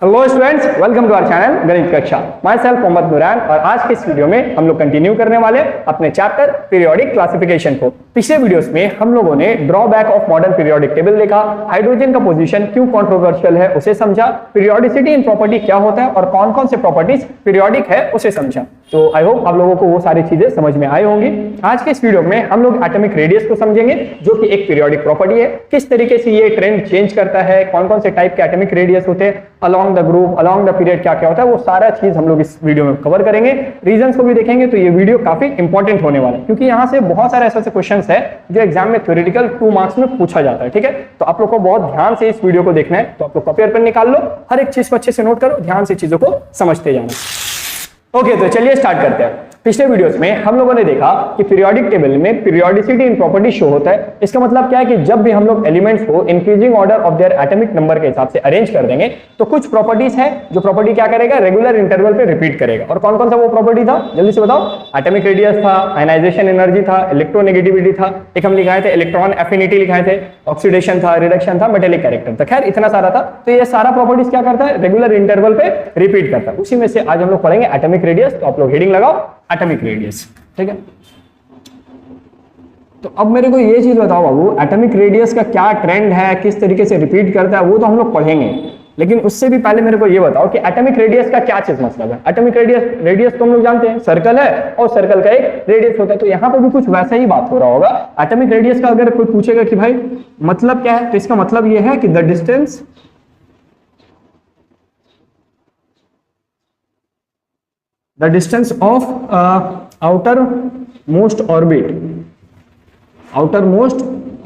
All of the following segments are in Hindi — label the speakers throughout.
Speaker 1: Hello students, welcome to our channel Ganit Kaksha. Myself Mohammad Nooran. और आज के इस वीडियो में हम लोग कंटिन्यू करने वाले अपने चैप्टर पीरियोडिक क्लासिफिकेशन को। पिछले वीडियोस में हम लोगों ने drawback of modern periodic table देखा, हाइड्रोजन का पोजीशन क्यों कंट्रोवर्शियल है उसे समझा, पीरियोडिसिटी इन प्रॉपर्टी क्या होता है और कौन कौन से प्रॉपर्टीज पीरियोडिक है उसे समझा। तो आई होप आप लोगों को वो सारी चीजें समझ में आई होंगी। आज के इस वीडियो में हम लोग एटॉमिक रेडियस को समझेंगे, जो कि एक पीरियोडिक प्रॉपर्टी है, किस तरीके से ये ट्रेंड चेंज करता है, कौन कौन से टाइप के एटॉमिक रेडियस होते हैं, along the group, along the period क्या क्या होता है, वो सारा चीज हम लोग इस वीडियो में कवर करेंगे। रीजंस को भी देखेंगे। तो ये वीडियो काफी इंपॉर्टेंट होने वाला है, क्योंकि यहाँ से बहुत सारे ऐसे क्वेश्चंस है जो एग्जाम में थ्योरेटिकल 2 मार्क्स में पूछा जाता है। ठीक है, तो आप लोग को बहुत ध्यान से इस वीडियो को देखना है। तो आप लोग कॉपी और पेन निकाल लो, हर एक चीज को अच्छे से नोट करो, ध्यान से चीजों को समझते जाना। ओके, तो चलिए स्टार्ट करते हैं। पिछले वीडियोस में हम लोगों ने देखा कि पीरियोडिक टेबल में पीरियोडिसिटी इन प्रॉपर्टी शो होता है। इसका मतलब क्या है कि जब भी हम लोग एलिमेंट्स को increasing order of their atomic number के हिसाब से अरेंज कर देंगे, तो कुछ प्रॉपर्टीज है जो प्रॉपर्टी क्या करेगा, रेगुलर इंटरवल पे रिपीट करेगा। और कौन कौन सा वो प्रॉपर्टी था, जल्दी से बताओ। एटॉमिक रेडियस था, आयनाइजेशन एनर्जी था, इलेक्ट्रोनेगेटिविटी था, एक हम लिखाए थे इलेक्ट्रॉन एफिनिटी लिखाए थे, ऑक्सीडेशन था, रिडक्शन था, मेटेलिक कैरेक्टर था। खैर इतना सारा था। तो ये सारा प्रॉपर्टीज क्या करता है, रेगुलर इंटरवल पे रिपीट करता है। उसी में से आज हम लोग पढ़ेंगे एटॉमिक रेडियस। तो आप लोग हेडिंग लगाओ एटॉमिक रेडियस। ठीक है, तो अब मेरे को ये चीज बताओ बाबू, एटॉमिक रेडियस का क्या ट्रेंड है, किस तरीके से रिपीट करता है, वो तो हम लोग पढ़ेंगे। लेकिन उससे भी पहले मेरे को ये बताओ कि एटॉमिक रेडियस का क्या चीज मतलब है। एटॉमिक रेडियस तो हम लोग जानते हैं, सर्कल है और सर्कल का एक रेडियस होता है। तो यहाँ पर भी कुछ वैसा ही बात हो रहा होगा। एटॉमिक रेडियस का अगर कोई पूछेगा कि भाई मतलब क्या है, तो इसका मतलब ये है कि the distance of outermost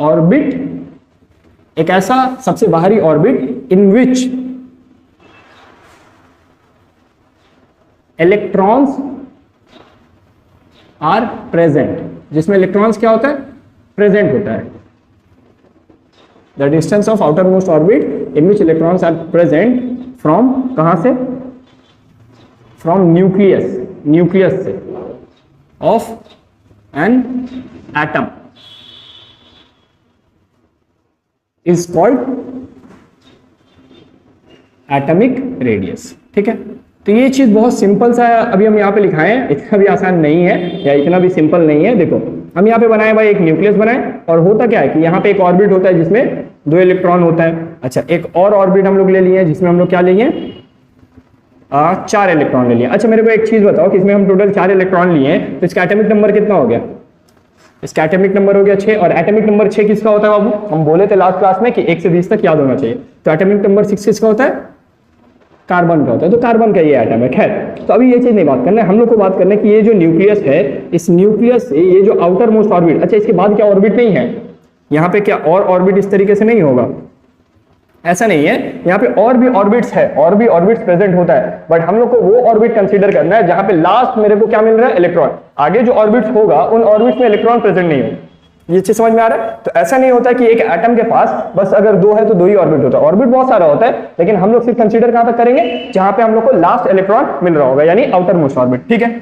Speaker 1: orbit, एक ऐसा सबसे बाहरी orbit in which electrons are present, जिसमें इलेक्ट्रॉन्स क्या होता है, प्रेजेंट होता है। The distance of outermost orbit in which electrons are present from, कहां से, फ्रॉम न्यूक्लियस से of an atom is called atomic radius. ठीक है, तो ये चीज बहुत सिंपल सा अभी हम यहाँ पे लिखाए हैं, इतना भी आसान नहीं है या इतना भी सिंपल नहीं है। देखो हम यहाँ पे बनाए भाई, एक न्यूक्लियस बनाए और होता क्या है कि यहाँ पे एक ऑर्बिट होता है जिसमें 2 इलेक्ट्रॉन होता है। अच्छा, एक और ऑर्बिट हम लोग ले लिए जिसमें हम लोग क्या लिए, 4 इलेक्ट्रॉन ले लिए। अच्छा मेरे को एक चीज बताओ कि इसमें हम टोटल 4 इलेक्ट्रॉन लिए हैं, तो इसका एटॉमिक नंबर कितना हो गया, इसका एटॉमिक नंबर हो गया 6। और एटॉमिक नंबर 6 किसका होता है बाबू, हम बोले थे लास्ट क्लास में कि 1 से 20 तक याद होना चाहिए। तो एटॉमिक नंबर 6 किसका होता है, कार्बन का होता है। तो कार्बन का ये एटम है। खैर, तो अभी ये चीज नहीं बात करना है, हम लोग को बात करना है कि ये जो न्यूक्लियस है, इस न्यूक्लियस से ये जो आउटर मोस्ट ऑर्बिट, अच्छा इसके बाद क्या ऑर्बिट नहीं है यहाँ पे, क्या और ऑर्बिट इस तरीके से नहीं होगा, ऐसा नहीं है। यहाँ पे और भी ऑर्बिट्स है, और भी ऑर्बिट्स प्रेजेंट होता है, बट हम लोग को वो ऑर्बिट कंसीडर करना है जहां पे लास्ट मेरे को क्या मिल रहा है, इलेक्ट्रॉन। आगे जो ऑर्बिट्स होगा उन ऑर्बिट्स में इलेक्ट्रॉन प्रेजेंट नहीं होगा। ये चीज समझ में आ रहा है। तो ऐसा नहीं होता कि एक एटम के पास बस अगर 2 है तो 2 ही ऑर्बिट होता है, ऑर्बिट बहुत सारा होता है, लेकिन हम लोग सिर्फ कंसीडर कहां तक करेंगे, जहां पे हम लोग को लास्ट इलेक्ट्रॉन मिल रहा होगा, यानी आउटर मोस्ट ऑर्बिट। ठीक है,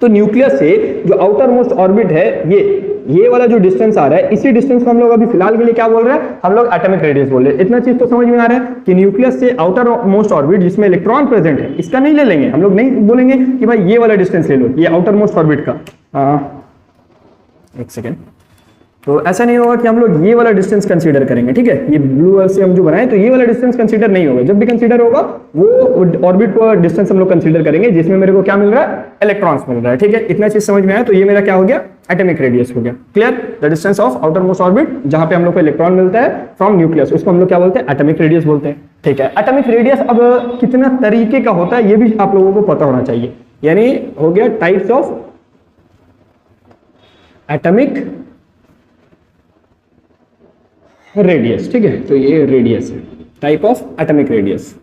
Speaker 1: तो न्यूक्लियस से जो आउटर मोस्ट ऑर्बिट है, ये वाला जो डिस्टेंस आ रहा है, इसी डिस्टेंस को हम लोग अभी फिलहाल के लिए क्या बोल रहे हैं, हम लोग एटॉमिक रेडियस बोल रहे हैं। इतना चीज तो समझ में आ रहा है कि न्यूक्लियस से आउटर मोस्ट ऑर्बिट जिसमें इलेक्ट्रॉन प्रेजेंट है, इसका नहीं ले लेंगे हम लोग, नहीं बोलेंगे कि भाई ये वाला डिस्टेंस ले लो, ये आउटर मोस्ट ऑर्बिट का। एक सेकेंड, तो ऐसा नहीं होगा कि हम लोग ये वाला डिस्टेंस कंसीडर करेंगे। ठीक है, ये ब्लू से हम जो बनाए, तो ये वाला डिस्टेंस कंसीडर नहीं होगा। जब भी कंसीडर होगा वो ऑर्बिट को डिस्टेंस हम लोग कंसीडर करेंगे जिसमें मेरे को क्या मिल रहा है, इलेक्ट्रॉन्स मिल रहा है। ठीक है, इतना चीज समझ में आया। तो ये मेरा क्या हो गया, एटॉमिक रेडियस हो गया। Clear, the distance of outer most orbit जहां पे हम लोग को इलेक्ट्रॉन मिलता है फ्रॉम न्यूक्लियस, उसको हम लोग क्या बोलते हैं, एटॉमिक रेडियस बोलते हैं। ठीक है, एटॉमिक रेडियस अब कितना तरीके का होता है ये भी आप लोगों को पता होना चाहिए। यानी हो गया टाइप्स ऑफ एटॉमिक रेडियस। ठीक है, तो ये रेडियस है, टाइप ऑफ एटॉमिक रेडियस।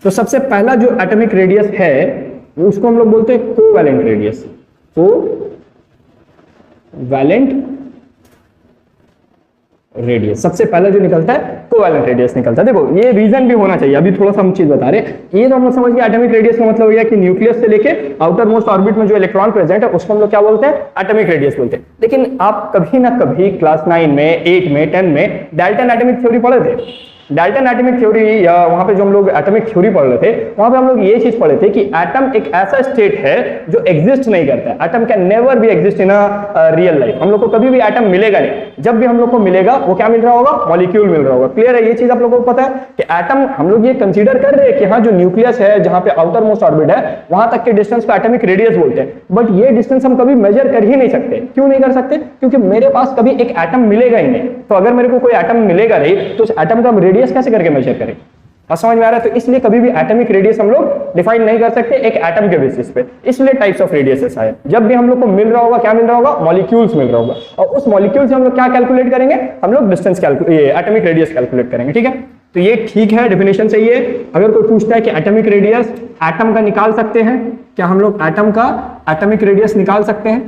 Speaker 1: तो सबसे पहला जो एटॉमिक रेडियस है उसको हम लोग बोलते हैं कोवैलेंट रेडियस। कोवैलेंट रेडियस सबसे पहला जो निकलता है, कोवैलेंट रेडियस निकलता है। देखो ये रीजन भी होना चाहिए, अभी थोड़ा सा हम चीज बता रहे हैं। ये तो हम लोग समझ गए, एटॉमिक रेडियस का मतलब हो गया कि न्यूक्लियस से लेके आउटर मोस्ट ऑर्बिट में जो इलेक्ट्रॉन प्रेजेंट है उसको हम लोग क्या बोलते हैं, एटॉमिक रेडियस बोलते हैं। लेकिन आप कभी ना कभी क्लास 9 में, 8 में, 10 में डाल्टन एटॉमिक थ्योरी पढ़े थे। डाल्टन एटॉमिक थ्योरी या वहां पे जो हम लोग एटॉमिक थ्योरी पढ़ रहे थे वहां पे हम लोग ये चीज पढ़े थे कि एटम एक ऐसा स्टेट है जो एग्जिस्ट नहीं करता है। Atom can never be exist in a real life. हम लोग को कभी भी एटम मिलेगा नहीं। जब भी हम लोग को मिलेगा वो क्या मिल रहा होगा, मॉलिक्यूल मिल रहा होगा। क्लियर है ये चीज आप लोगों को पता है कि एटम हम लोग ये कंसीडर कर रहे हैं कि हाँ जो न्यूक्लियस है जहां पे आउटर मोस्ट ऑर्बिट है वहां तक के डिस्टेंस को एटॉमिक रेडियस बोलते हैं। बट ये डिस्टेंस हम कभी मेजर कर ही नहीं सकते। क्यों नहीं कर सकते? क्योंकि मेरे पास कभी एक एटम मिलेगा ही नहीं। तो अगर मेरे को कोई एटम मिलेगा नहीं तो उस एटम का रेडियस कैसे करके मेजर करें? और समझ में आ रहा है? तो इसलिए कभी भी एटॉमिक रेडियस हम लोग डिफाइन नहीं कर सकते एक एटम के बेसिस पे। इसलिए टाइप्स ऑफ रेडियसेस आए। जब भी हम लोग को मिल रहा होगा क्या मिल रहा होगा, मॉलिक्यूल्स मिल रहा होगा। और उस मॉलिक्यूल से हम लोग क्या कैलकुलेट करेंगे, हम लोग डिस्टेंस एटॉमिक रेडियस कैलकुलेट करेंगे। ठीक है, तो ये ठीक है, डेफिनेशन सही है। अगर कोई पूछता है कि एटॉमिक रेडियस एटम का निकाल सकते हैं क्या, हम लोग एटम का एटॉमिक रेडियस निकाल सकते हैं,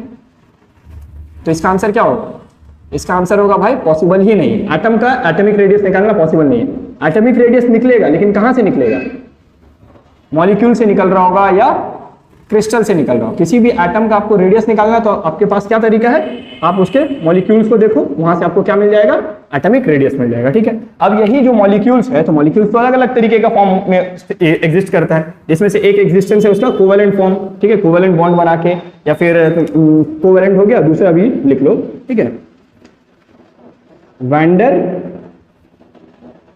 Speaker 1: तो इसका आंसर क्या होगा? इसका आंसर होगा भाई पॉसिबल ही नहीं। एटम का एटॉमिक रेडियस निकालना पॉसिबल नहीं है। एटॉमिक रेडियस निकलेगा लेकिन कहां से निकलेगा? मॉलिक्यूल से निकल रहा होगा या क्रिस्टल से निकल रहा होगा। किसी भी एटम का आपको रेडियस निकालना तो आपके पास क्या तरीका है, आप उसके मॉलिक्यूल्स को देखो, वहां से आपको क्या मिल जाएगा, एटॉमिक रेडियस मिल जाएगा। ठीक है, अब यही जो मॉलिक्यूल्स है तो मॉलिक्यूल्स तो अलग अलग तरीके का फॉर्म में एग्जिस्ट करता है, जिसमें से एक एग्जिस्टेंस है उसका कोवेलेंट फॉर्म। ठीक है, कोवेलेंट बॉन्ड बना के, या फिर कोवेलेंट हो गया, दूसरा भी लिख लो। ठीक है, वैंडर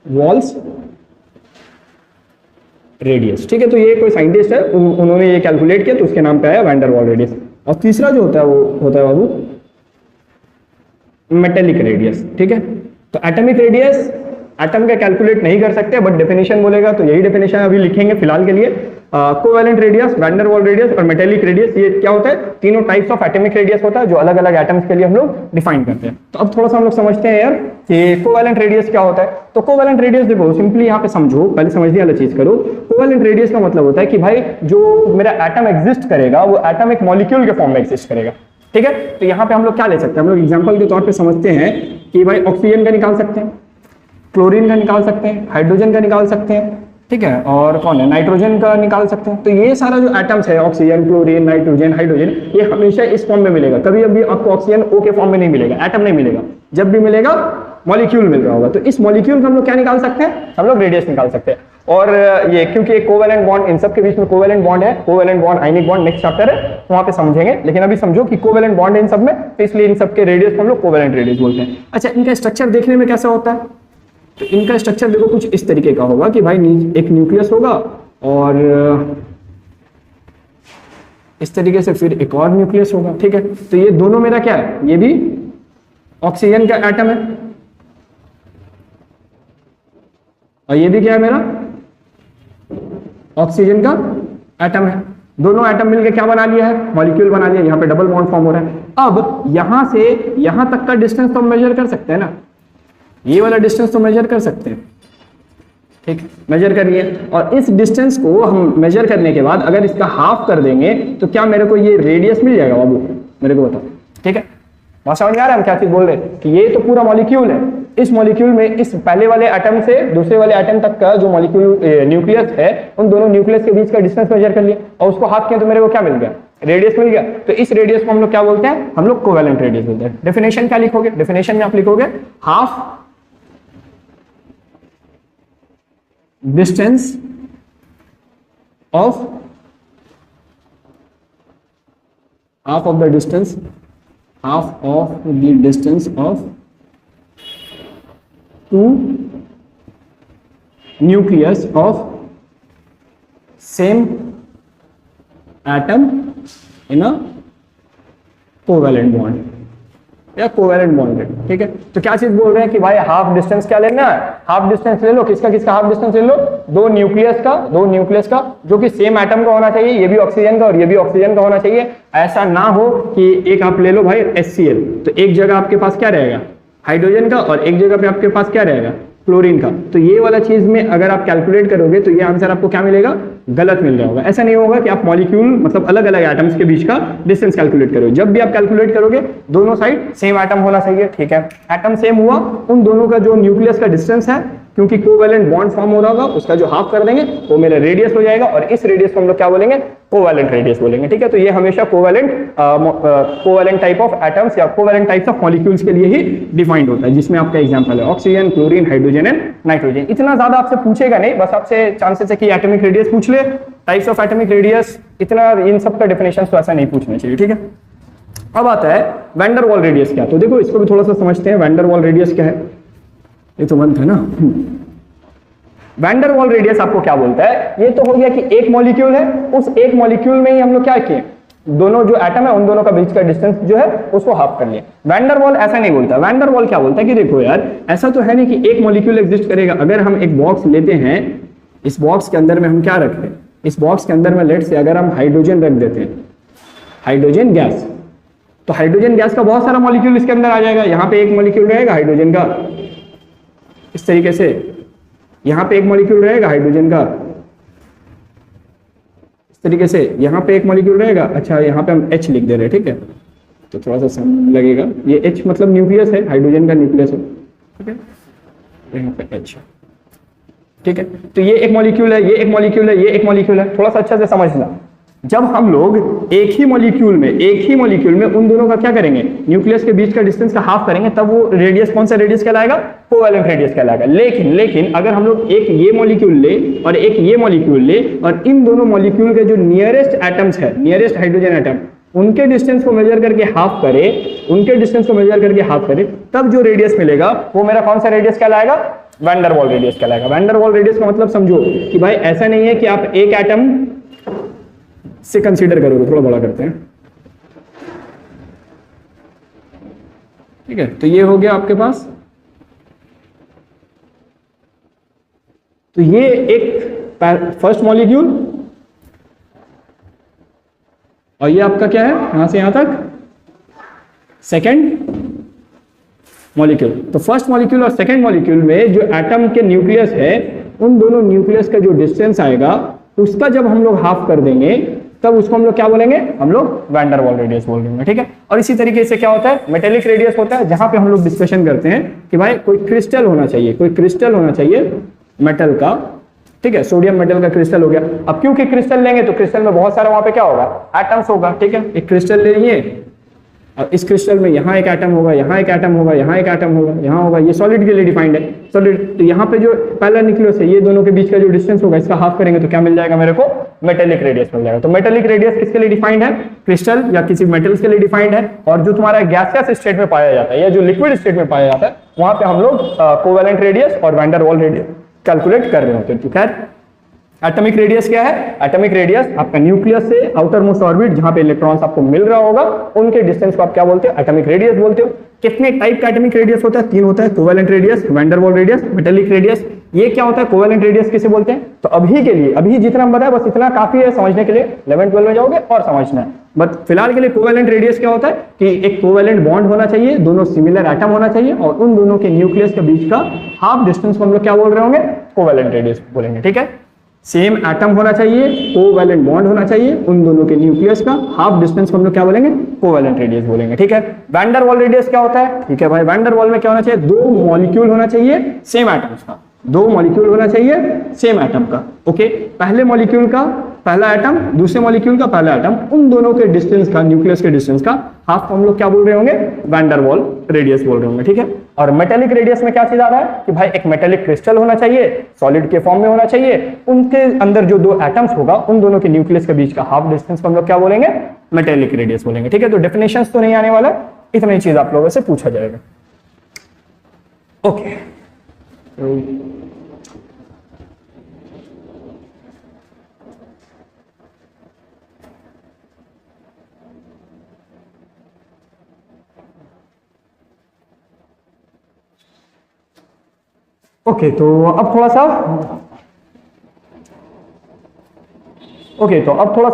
Speaker 1: वॉल्स रेडियस। ठीक है, तो ये कोई साइंटिस्ट है, उन्होंने ये कैलकुलेट किया तो उसके नाम पे आया वैंडर वॉल रेडियस। और तीसरा जो होता है वो होता है बाबू मेटेलिक रेडियस। ठीक है, तो एटॉमिक रेडियस एटम का कैलकुलेट नहीं कर सकते, बट डेफिनेशन बोलेगा तो यही डेफिनेशन अभी लिखेंगे फिलहाल के लिए। Covalent radius, van der Waals radius और मेटेलिक रेडियस, ये क्या होता है, तीनों टाइप्स ऑफ एटॉमिक रेडियस होता है जो अलग अलग एटम्स के लिए हम लोग डिफाइन करते हैं। तो अब थोड़ा सा हम लोग समझते हैं यार कि कोवेलेंट रेडियस क्या होता है। तो कोवेलेंट रेडियस देखो सिंपली यहाँ पे समझो, पहले समझने वाला चीज करो। कोवेलेंट रेडियस का मतलब होता है कि भाई जो मेरा एटम एग्जिस्ट करेगा वो एटम एक मॉलिक्यूल के फॉर्म में एग्जिस्ट करेगा। ठीक है, तो यहाँ पे हम लोग क्या ले सकते हैं, हम लोग एग्जाम्पल के तौर पर समझते हैं कि भाई ऑक्सीजन का निकाल सकते हैं, क्लोरीन का निकाल सकते हैं, हाइड्रोजन का निकाल सकते हैं। ठीक है, और कौन है, नाइट्रोजन का निकाल सकते हैं। तो ये सारा जो एटम्स है ऑक्सीजन, क्लोरीन, नाइट्रोजन, हाइड्रोजन, ये हमेशा इस फॉर्म में मिलेगा। कभी अभी आपको ऑक्सीजन ओ के फॉर्म में नहीं मिलेगा, एटम नहीं मिलेगा। जब भी मिलेगा मॉलिक्यूल मिल रहा होगा। तो इस मॉलिक्यूल का हम लोग क्या निकाल सकते हैं, हम लोग रेडियस निकाल सकते हैं। और ये क्योंकि एक कोवेलेंट बॉन्ड इन सब के बीच में कोवेलेंट बॉन्ड है, covalent bond ionic bond next chapter है वहां पे समझेंगे, लेकिन अभी समझो कि कोवेलेंट बॉन्ड है इन सब में, तो इसलिए इन सब के रेडियस को हम लोग कोवेलेंट रेडियस बोलते हैं। अच्छा, इनका स्ट्रक्चर देखने में कैसा होता है, तो इनका स्ट्रक्चर देखो कुछ इस तरीके का होगा कि भाई एक न्यूक्लियस होगा और इस तरीके से फिर एक और न्यूक्लियस होगा। ठीक है, तो ये दोनों मेरा क्या है, ये भी ऑक्सीजन का एटम है और ये भी क्या है, मेरा ऑक्सीजन का एटम है। दोनों एटम मिलकर क्या बना लिया है, मॉलिक्यूल बना लिया। यहाँ पे डबल बॉन्ड फॉर्म हो रहा है। अब यहां से यहां तक का डिस्टेंस तो हम मेजर कर सकते हैं ना, ये वाला डिस्टेंस तो मेजर कर सकते हैं। ठीक, मेजर करिए, और इस डिस्टेंस को हम मेजर करने के बाद अगर इसका हाफ कर देंगे तो क्या मेरे को ये रेडियस मिल जाएगा बाबू, मेरे को बताओ। ठीक है, बात समझ में आ रहा है हम क्या चीज बोल रहे हैं, कि ये तो पूरा मॉलिक्यूल है। इस मॉलिक्यूल में इस पहले वाले एटम से दूसरे वाले एटम तक का जो मॉलिक्यूल न्यूक्लियस है, उन दोनों न्यूक्लियस के बीच का डिस्टेंस मेजर कर लिया और उसको हाफ किया तो मेरे को क्या मिल गया, रेडियस मिल गया। तो इस रेडियस को हम लोग क्या बोलते हैं, हम लोग कोवेलेंट रेडियस बोलते हैं। डेफिनेशन क्या लिखोगे, डेफिनेशन में आप लिखोगे half distance of half of the distance of two nucleus of same atom in a covalent bond या कोवेलेंट बॉन्डेड। ठीक है, तो क्या चीज बोल रहे हैं कि भाई हाफ डिस्टेंस क्या लेना है, हाफ डिस्टेंस ले लो। किसका किसका हाफ डिस्टेंस ले लो, दो न्यूक्लियस का जो कि सेम एटम का होना चाहिए। ये भी ऑक्सीजन का और ये भी ऑक्सीजन का होना चाहिए। ऐसा ना हो कि एक आप ले लो भाई HCl, तो एक जगह आपके पास क्या रहेगा, हाइड्रोजन का, और एक जगह पे आपके पास क्या रहेगा, क्लोरीन का। तो ये वाला चीज में अगर आप कैलकुलेट करोगे तो ये आंसर आपको क्या मिलेगा, गलत मिल रहा होगा। ऐसा नहीं होगा कि आप मॉलिक्यूल मतलब अलग अलग एटम्स के बीच का डिस्टेंस कैलकुलेट करोगे। जब भी आप कैलकुलेट करोगे दोनों साइड सेम एटम होना चाहिए। ठीक है, एटम सेम हुआ, उन दोनों का जो न्यूक्लियस का डिस्टेंस है क्योंकि कोवैलेंट बॉन्ड फॉर्म हो रहा होगा, उसका जो हाफ कर देंगे वो मेरा रेडियस हो जाएगा, और इस रेडियस को हम लोग क्या बोलेंगे, कोवैलेंट रेडियस बोलेंगे। ठीक है, तो ये हमेशा कोवैलेंट टाइप ऑफ एटम्स या कोवैलेंट टाइप्स ऑफ मॉलिक्यूल्स के लिए ही डिफाइंड होता है, जिसमें आपका एग्जांपल है oxygen, chlorine, hydrogen and nitrogen. इतना ज्यादा आपसे पूछेगा नहीं, बस आपसे चांसेस है कि एटॉमिक रेडियस पूछ ले, टाइप्स ऑफ एटॉमिक रेडियस, इतना इन सब का डेफिनेशन तो ऐसा नहीं पूछना चाहिए। ठीक है, अब आता है वैन डर वाल रेडियस क्या। तो देखो इसको भी थोड़ा सा समझते हैं, वैन डर वाल रेडियस क्या है, ये तो मंथ है ना। वैन डर वाल रेडियस आपको क्या बोलता है, ये तो हो गया कि एक मॉलिक्यूल है, उस एक मॉलिक्यूल में ही हम लोग क्या किए, दोनों जो एटम है उन दोनों का बीच का डिस्टेंस जो है उसको हाफ कर लिया। वैन डर वाल ऐसा नहीं बोलता, वैन डर वाल क्या बोलता है कि देखो यार, ऐसा तो है नहीं कि एक मॉलिक्यूल एग्जिस्ट करेगा। अगर हम एक बॉक्स लेते हैं, इस बॉक्स के अंदर में हम क्या रखते हैं, इस बॉक्स के अंदर में लेट से अगर हम हाइड्रोजन रख देते हैं, हाइड्रोजन गैस, तो हाइड्रोजन गैस का बहुत सारा मॉलिक्यूल इसके अंदर आ जाएगा। यहाँ पे एक मॉलिक्यूल रहेगा हाइड्रोजन का, इस तरीके से, यहाँ पे एक मॉलिक्यूल रहेगा हाइड्रोजन का, इस तरीके से, यहाँ पे एक मॉलिक्यूल रहेगा। अच्छा, यहाँ पे हम H लिख दे रहे हैं, ठीक है, तो थोड़ा सा समय लगेगा। ये H मतलब न्यूक्लियस है, हाइड्रोजन का न्यूक्लियस है, ठीक है, यहाँ पे H, ठीक है। तो ये एक मॉलिक्यूल है, ये एक मॉलिक्यूल है, ये एक मॉलिक्यूल है। थोड़ा सा अच्छा से समझना, जब हम लोग एक ही मॉलिक्यूल में उन दोनों का क्या करेंगे, न्यूक्लियस के बीच का डिस्टेंस का हाफ करेंगे, तब वो रेडियस कौन सा रेडियस कहलाएगा, कोवैलेंट रेडियस कहलाएगा। लेकिन अगर हम लोग एक ये मॉलिक्यूल ले और एक ये मॉलिक्यूल ले, और इन दोनों मॉलिक्यूल के जो नियरेस्ट एटम्स है, नियरेस्ट हाइड्रोजन एटम, उनके डिस्टेंस को मेजर करके हाफ करे, तब जो रेडियस मिलेगा वो मेरा कौन सा रेडियस कहलाएगा, वैन डर वाल रेडियस कहलाएगा। वैन डर वाल रेडियस का मतलब समझो कि भाई ऐसा नहीं है कि आप एक एटम से कंसीडर करोगे, थोड़ा बड़ा करते हैं, ठीक है। तो ये हो गया आपके पास, तो ये एक फर्स्ट मॉलिक्यूल, और ये आपका क्या है, यहां से यहां तक सेकेंड मॉलिक्यूल। तो फर्स्ट मॉलिक्यूल और सेकेंड मॉलिक्यूल में जो एटम के न्यूक्लियस है, उन दोनों न्यूक्लियस का जो डिस्टेंस आएगा, उसका जब हम लोग हाफ कर देंगे, तब उसको हम लोग क्या बोलेंगे, हम लोग वैन डर वाल रेडियस बोल देंगे, ठीक है। और इसी तरीके से क्या होता है, मेटेलिक रेडियस होता है, जहां पे हम लोग डिस्कशन करते हैं कि भाई कोई क्रिस्टल होना चाहिए मेटल का, ठीक है, सोडियम मेटल का क्रिस्टल हो गया। अब क्योंकि क्रिस्टल लेंगे तो क्रिस्टल में बहुत सारा वहां पे क्या होगा, एटम्स होगा, ठीक है। एक क्रिस्टल ले लिए, और इस क्रिस्टल में यहाँ एक एटम होगा, यहाँ एक एटम होगा, यहाँ एक एटम होगा, यहाँ होगा, ये सॉलिड के लिए डिफाइंड है, सॉलिड। तो यहाँ पे जो पहला न्यूक्लियस है, ये दोनों के बीच का जो डिस्टेंस होगा, इसका हाफ करेंगे तो क्या मिल जाएगा मेरे को, मेटेलिक रेडियस मिल जाएगा। तो मेटेलिक रेडियस किसके लिए डिफाइंड है, क्रिस्टल या किसी मेटल्स के लिए डिफाइंड है। और जो तुम्हारा गैसियस स्टेट में पाया जाता है या जो लिक्विड स्टेट में पाया जाता है, वहां पे हम लोग कोवैलेंट रेडियस और वैन डर वाल रेडियस कैलकुलेट कर रहे होते हैं। खैर, एटॉमिक रेडियस क्या है, एटॉमिक रेडियस आपका न्यूक्लियस से आउटर मोस्ट ऑर्बिट, जहां पे इलेक्ट्रॉन्स आपको मिल रहा होगा, उनके डिस्टेंस को आप क्या बोलते हो, एटॉमिक रेडियस बोलते हो। कितने टाइप का एटॉमिक रेडियस होता है, तीन होता है, कोवैलेंट रेडियस, वैन डर वाल रेडियस, मेटेलिक रेडियस। ये क्या होता है, कोवैलेंट रेडियस किसे बोलते हैं। तो अभी के लिए, अभी जितना हम बताया बस इतना काफी है समझने के लिए, 11-12 में जाओगे और समझना है, बट फिलहाल के लिए कोवैलेंट रेडियस क्या होता है कि एक कोवैलेंट बॉन्ड होना चाहिए, दोनों सिमिलर एटम होना चाहिए, और उन दोनों के न्यूक्लियस के बीच का हाफ डिस्टेंस को हम लोग क्या बोल रहे होंगे, कोवैलेंट रेडियस बोलेंगे, ठीक है। सेम एटम होना चाहिए, कोवैलेंट बॉन्ड होना चाहिए, उन दोनों के न्यूक्लियस का हाफ डिस्टेंस को हम लोग क्या बोलेंगे, कोवैलेंट रेडियस बोलेंगे, ठीक है। वैन डर वाल रेडियस क्या होता है, ठीक है भाई, वैन डर वाल में क्या होना चाहिए, दो मॉलिक्यूल होना चाहिए सेम एटम्स का, दो मॉलिक्यूल होना चाहिए सेम एटम का, ओके। पहले मॉलिक्यूल का पहला एटम, दूसरे मॉलिक्यूल का पहला एटम, उन दोनों के डिस्टेंस का, न्यूक्लियस के डिस्टेंस का हाफ को हम लोग क्या बोल रहे होंगे, वैन डर वाल रेडियस बोल रहे होंगे, ठीक है। और मेटेलिक रेडियस में क्या चीज आ रहा है कि भाई एक मेटेलिक क्रिस्टल होना चाहिए, सॉलिड के फॉर्म में होना चाहिए, उनके अंदर जो दो एटम्स होगा, उन दोनों के न्यूक्लियस के बीच का हाफ डिस्टेंस को हम लोग क्या बोलेंगे, मेटेलिक रेडियस बोलेंगे, ठीक है। तो डेफिनेशंस तो नहीं आने वाला, इतनी चीज आप लोगों से पूछा जाएगा, ओके। ओके, तो अब थोड़ा सा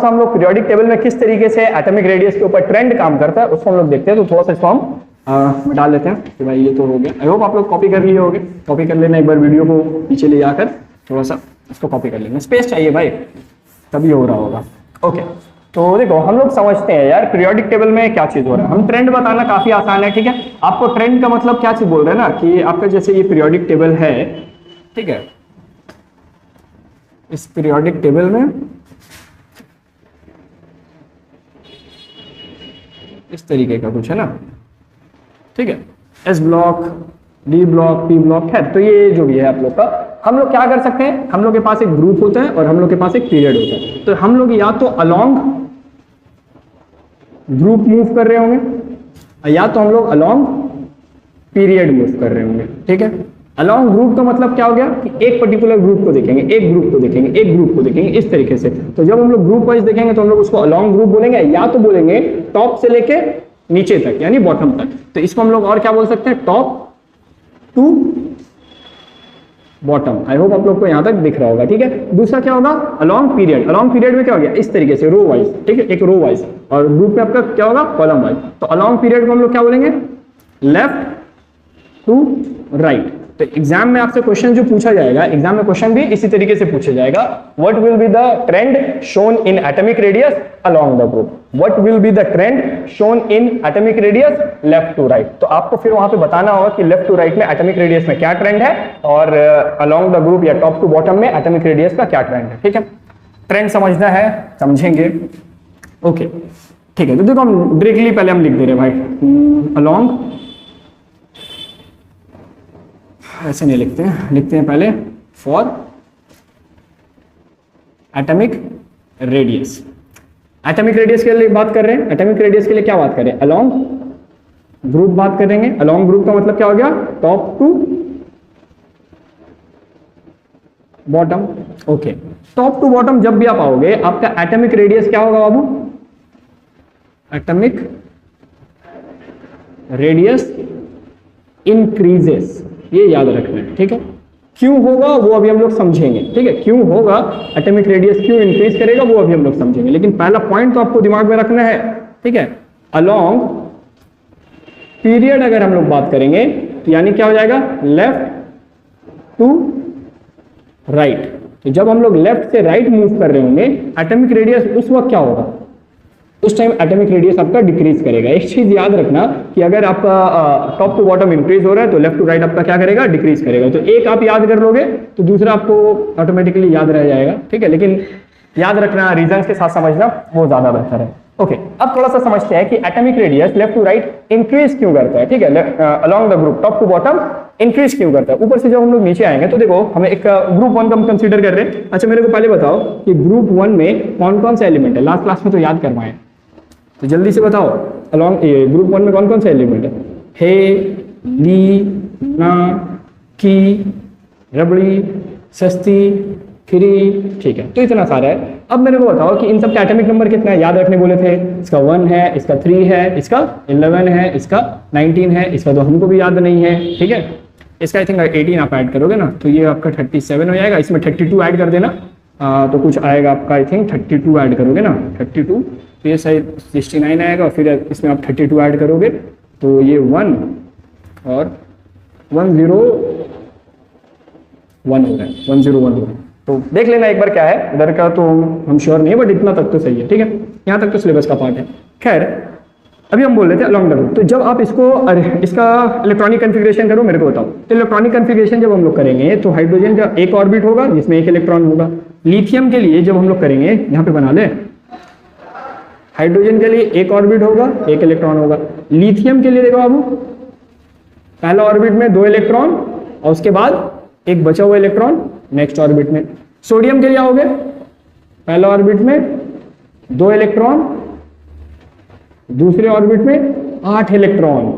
Speaker 1: हम लोग पीरियोडिक टेबल में किस तरीके से एटॉमिक रेडियस के ऊपर ट्रेंड काम करता है उसको हम लोग देखते हैं। तो थोड़ा सा इसको हम डाल लेते हैं कि भाई ये तो हो गया। आई होप आप लोग कॉपी कर लिए होंगे, कॉपी कर लेना, एक बार वीडियो को पीछे ले जाकर थोड़ा सा इसको कॉपी कर लेना, स्पेस चाहिए भाई तभी हो रहा होगा, ओके। तो देखो हम लोग समझते हैं यार पीरियोडिक टेबल में क्या चीज हो रहा है। हम ट्रेंड बताना काफी आसान है, ठीक है। आपको ट्रेंड का मतलब क्या चीज बोल रहे हैं ना कि आपका जैसे ये पीरियोडिक टेबल है, ठीक है, इस पीरियोडिक टेबल में इस तरीके का कुछ है ना, ठीक है, S block, D block, P block है। तो ये जो भी है आप लोग का, हम लोग क्या कर सकते हैं, हम लोग के पास एक ग्रुप होता है और हम लोग के पास एक पीरियड होता है। तो हम लोग या तो अलोंग ग्रुप मूव कर रहे होंगे या तो हम लोग अलोंग पीरियड मूव कर रहे होंगे, ठीक है। अलोंग ग्रुप का मतलब क्या हो गया कि एक पर्टिकुलर ग्रुप को देखेंगे, एक ग्रुप को देखेंगे, एक ग्रुप को देखेंगे, इस तरीके से। तो जब हम लोग ग्रुप वाइज देखेंगे तो हम लोग उसको अलोंग ग्रुप बोलेंगे, या तो बोलेंगे टॉप से लेके नीचे तक यानी बॉटम तक। तो इसको हम लोग और क्या बोल सकते हैं, top to bottom. I hope आप लोग को यहां तक दिख रहा होगा, ठीक है। दूसरा क्या होगा, अलोंग पीरियड। अलोंग पीरियड में क्या हो गया, इस तरीके से रो वाइज, ठीक है, एक रो वाइज, और ग्रुप में आपका क्या होगा, कॉलम वाइज। तो अलोंग पीरियड को हम लोग क्या बोलेंगे, लेफ्ट टू राइट। तो एग्जाम में आपसे क्वेश्चन जो पूछा जाएगा, एग्जाम में क्वेश्चन भी इसी तरीके से पूछा जाएगा, what will be the trend shown in atomic radius along the group, what will be the trend shown in atomic radius left to right. तो आपको फिर वहां पे बताना होगा कि लेफ्ट टू राइट में एटॉमिक रेडियस में क्या ट्रेंड है और अलोंग द ग्रुप या टॉप टू बॉटम में एटॉमिक रेडियस का क्या ट्रेंड है, ठीक है। ट्रेंड समझना है, समझेंगे, ओके, ठीक है। तो देखो हम डायरेक्टली पहले हम लिख दे रहे हैं भाई, अलोंग, ऐसे नहीं लिखते हैं, लिखते हैं पहले for atomic radius. Atomic radius के लिए बात कर रहे हैं, एटॉमिक रेडियस के लिए क्या बात करें, अलोंग ग्रुप बात करेंगे। अलोंग ग्रुप का मतलब क्या हो गया, top to bottom, okay. Top to bottom जब भी आप आओगे, आपका एटॉमिक रेडियस क्या होगा बाबू, एटॉमिक रेडियस इंक्रीजेस, ये याद रखना है, ठीक है। क्यों होगा वो अभी हम लोग समझेंगे, ठीक है। क्यों होगा, एटॉमिक रेडियस क्यों इंक्रीज करेगा वो अभी हम लोग समझेंगे, लेकिन पहला पॉइंट तो आपको दिमाग में रखना है, ठीक है। अलोंग पीरियड अगर हम लोग बात करेंगे तो यानी क्या हो जाएगा, लेफ्ट टू राइट। तो जब हम लोग लेफ्ट से राइट मूव कर रहे होंगे, एटॉमिक रेडियस उस वक्त क्या होगा, उस टाइम एटॉमिक रेडियस आपका डिक्रीज करेगा। एक चीज याद रखना कि अगर आपका टॉप टू बॉटम इंक्रीज हो रहा है तो लेफ्ट टू राइट आपका क्या करेगा, डिक्रीज करेगा। तो एक आप याद कर लोगे तो दूसरा आपको ऑटोमेटिकली याद रह जाएगा, ठीक है। लेकिन याद रखना, रीजंस के साथ समझना वो ज्यादा बेहतर है, ओके। अब थोड़ा सा समझते हैं कि atomic radius left to right increase क्यों करता है, ठीक है, along the group top to bottom increase क्यों करता है। ऊपर से जब हम लोग नीचे आएंगे तो देखो हमें एक ग्रुप वन का हम कंसीडर कर रहे हैं। अच्छा मेरे को पहले बताओ कि ग्रुप वन में कौन कौन से एलिमेंट है, लास्ट क्लास में तो याद करवाएं, तो जल्दी से बताओ अलोंग ग्रुप वन में कौन कौन से एलिमेंट है, हे, ली, ना, की, रबड़ी, सस्ती, खिरी, ठीक है। तो इतना सारा है। अब मेरे को बताओ कि इन सब का एटॉमिक नंबर कितना है, याद रखने बोले थे, इसका 1 है, इसका 3 है, इसका 11 है, इसका 19 है, इसका तो हमको भी याद नहीं है, ठीक है। इसका आई थिंक 18 आप ऐड करोगे ना तो ये आपका 37 हो जाएगा, इसमें 32 ऐड कर देना, तो कुछ आएगा आपका आई थिंक 32 ऐड करोगे ना, 32, तो ये सही 69 आएगा। फिर इसमें आप 32 ऐड करोगे तो ये 1 और 101 हो रहा है, 101 हो रहा है। तो देख लेना एक बार क्या है इधर का, तो हम श्योर नहीं है बट इतना तक तो सही है, ठीक है। यहाँ तक तो सिलेबस का पार्ट है। खैर अभी हम बोल रहे थे अलोंग द ग्रुप, तो जब आप इसको इसका इलेक्ट्रॉनिक कन्फिग्रेशन करो मेरे को बताओ। तो इलेक्ट्रॉनिक कन्फिग्रेशन जब हम लोग करेंगे तो हाइड्रोजन का एक ऑर्बिट होगा जिसमें एक इलेक्ट्रॉन होगा। लिथियम के लिए जब हम लोग करेंगे, यहाँ पे बना ले, हाइड्रोजन के लिए एक ऑर्बिट होगा, एक इलेक्ट्रॉन होगा। लिथियम के लिए देखो बाबू, पहला ऑर्बिट में 2 इलेक्ट्रॉन और उसके बाद एक बचा हुआ इलेक्ट्रॉन नेक्स्ट ऑर्बिट में। सोडियम के लिए आओगे, पहला ऑर्बिट में 2 इलेक्ट्रॉन, दूसरे ऑर्बिट में 8 इलेक्ट्रॉन।